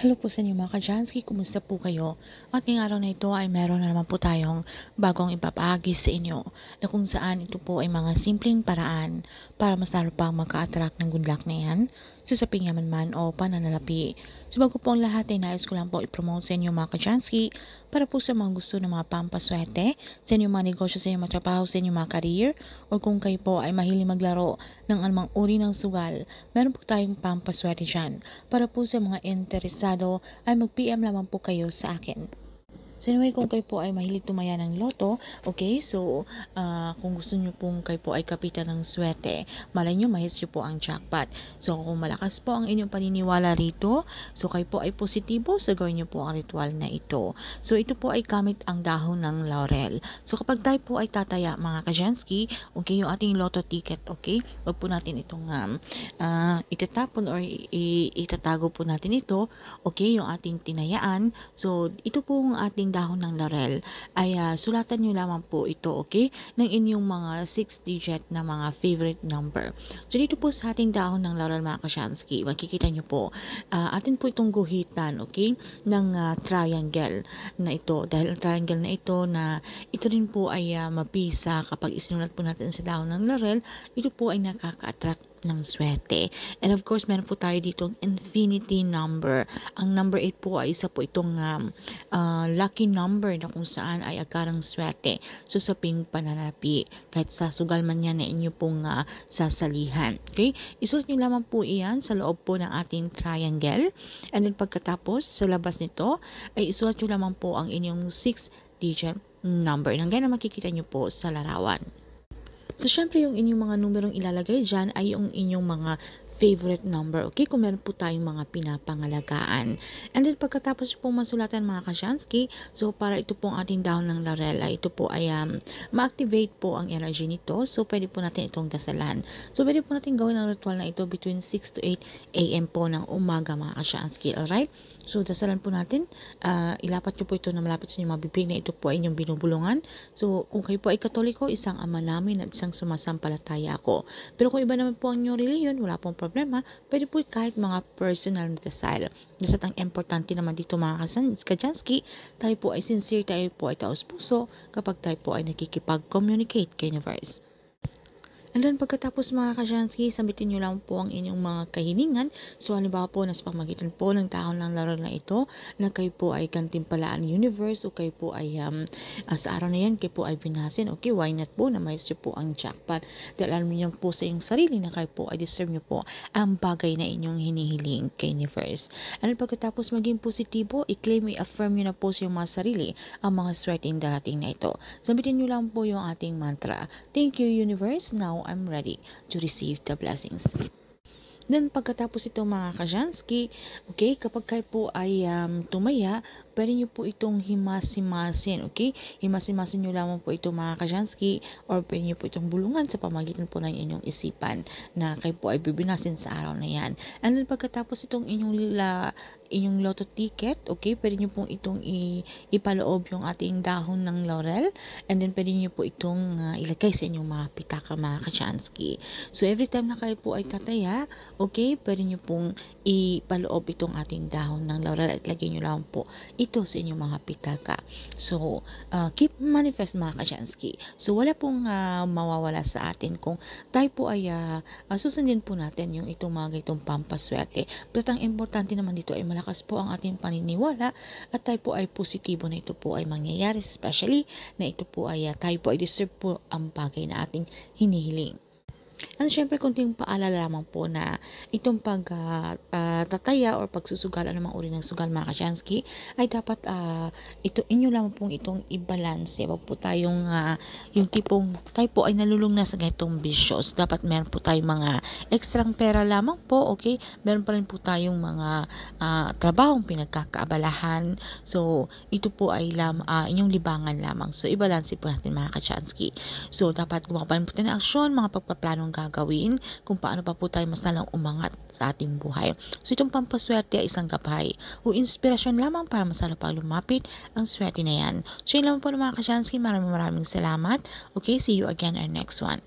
Hello po sa inyo mga ka-Jansky, kumusta po kayo? At ngayong araw na ito ay meron na naman po tayong bagong ipapahagi sa inyo na kung saan ito po ay mga simpleng paraan para mas lalo pang maka-attract ng good luck na yan sa sapinyaman man o pananalapi. So bago po ang lahat ay nais ko lang po i-promote sa inyo mga ka-Jansky para po sa mga gusto ng mga pampaswerte, sa inyong mga negosyo, sa inyong mga trabaho, sa inyong mga career, o kung kayo po ay mahilig maglaro ng anumang uri ng sugal, meron po tayong pampaswerte dyan. Para po sa mga interesado ay mag-PM lamang po kayo sa akin. So anyway, kung kayo po ay mahilig tumaya ng loto, okay, so kung gusto nyo pong kayo po ay kapitan ng swerte, malay nyo mahis nyo po ang jackpot. So kung malakas po ang inyong paniniwala rito, so kayo po ay positibo, so gawin nyo po ang ritual na ito. So ito po ay gamit ang dahon ng laurel. So kapag tayo po ay tataya mga ka-Jansky, okay, yung ating loto ticket, okay, wag po natin itong itatapon or itatago po natin ito, okay, yung ating tinayaan. So ito po ang ating dahon ng laurel ay sulatan nyo lamang po ito, okay, ng inyong mga 6-digit na mga favorite number. So dito po sa ating dahon ng laurel mga ka-Jansky, makikita nyo po atin po itong guhitan, okay, ng triangle na ito, dahil ang triangle na ito rin po ay mabisa kapag isinulat po natin sa dahon ng laurel, ito po ay nakaka-attract ng swerte. And of course, meron po tayo ditong infinity number. Ang number 8 po ay isa po itong lucky number na kung saan ay agarang swerte. So sa pananapi, kahit sa sugal man yan na inyo pong sasalihan. Okay? Isulat nyo lamang po iyan sa loob po ng ating triangle. And then pagkatapos, sa labas nito, ay isulat nyo lamang po ang inyong 6-digit number. Nang gana makikita nyo po sa larawan. So, syempre yung inyong mga numerong ilalagay dyan ay yung inyong mga favorite number, okay? Kung meron po tayong mga pinapangalagaan. And then, pagkatapos po masulatan mga ka-Jansky, so para ito pong ating dahon ng laurel, ito po ay ma-activate po ang energy nito. So, pwede po natin itong dasalan. So, pwede po natin gawin ang ritual na ito between 6 to 8 a.m. po ng umaga mga ka-Jansky, alright? So, dasalan po natin, ilapat nyo po ito na malapit sa inyong mga bibig na ito po ay inyong binubulungan. So, kung kayo po ay Katoliko, isang ama namin at isang sumasampalataya ako. Pero kung iba naman po ang inyong reliyon, wala pong problema, pwede po kahit mga personal na dasal. Dasat ang importante naman dito mga ka-Jansky, tayo po ay sincere, tayo po ay taos puso kapag tayo po ay nakikipag-communicate kay universe. And then pagkatapos mga ka-Jansky, sabitin nyo lang po ang inyong mga kahilingan. So halimbawa po, nasa pamagitan po ng dahon ng laurel na ito, na kayo po ay gantimpalaan ng universe o kayo po ay sa araw na yan, kayo po ay binasin. Okay, why not po na may po ang jackpot. Dahil alam niyo po sa inyong sarili na kayo po ay deserve nyo po ang bagay na inyong hinihiling kay universe. And then pagkatapos maging positibo, i-claim, i-affirm nyo na po sa inyong mga sarili ang mga swerteng darating na ito. Sabitin nyo lang po yung ating mantra. Thank you universe, now I'm ready to receive the blessings. Then pagkatapos ito mga ka-Jansky, okay, kapag kayo po ay tumaya, pwede nyo po itong himasimasin, okay? Himasimasin nyo lamang po ito mga ka-Jansky, or pwede nyo po itong bulungan sa pamagitan po ng inyong isipan na kayo po ay bibinasin sa araw na yan. And then pagkatapos itong inyong lotto ticket, okay, pwede nyo pong itong ipaloob yung ating dahon ng laurel, and then pwede nyo po itong ilagay sa inyong mga pitaka mga ka-Jansky. So every time na kayo po ay tataya, okay, pwede nyo pong ipaloob itong ating dahon ng laurel at lagay nyo lang po ito sa inyong mga pitaka. So, keep manifest mga ka-Jansky. So, wala pong mawawala sa atin kung tayo po ay susundin po natin yung itong mga itong pampaswerte. Basta ang importante naman dito ay malakas po ang ating paniniwala at tayo po ay positibo na ito po ay mangyayari, especially na ito po ay tayo po ay deserve po ang bagay na ating hinihiling. At syempre, kunting paalala lamang po na itong pagtataya or pagsusugal ng mga uri ng sugal mga ka-Jansky ay dapat ito inyo lamang pong itong i-balance. Wag po tayong yung tipong tayo po ay nalulung na sa ganitong bisyos. Dapat meron po tayong mga ekstrang pera lamang po, okay? Meron pa rin po tayong mga trabahong pinagkakaabalahan. So, ito po ay inyong libangan lamang. So, i-balance po natin mga ka-Jansky. So, dapat gumawa pa rin po tayo ng aksyon, mga pagpaplanong gagawin kung paano pa po tayo mas nalang umangat sa ating buhay. So itong pampaswerte ay isang gabay o inspirasyon lamang para mas lalo pa lumapit ang swerte na yan. So yun lamang po ng mga ka-Jansky. Maraming salamat. Okay, see you again our next one.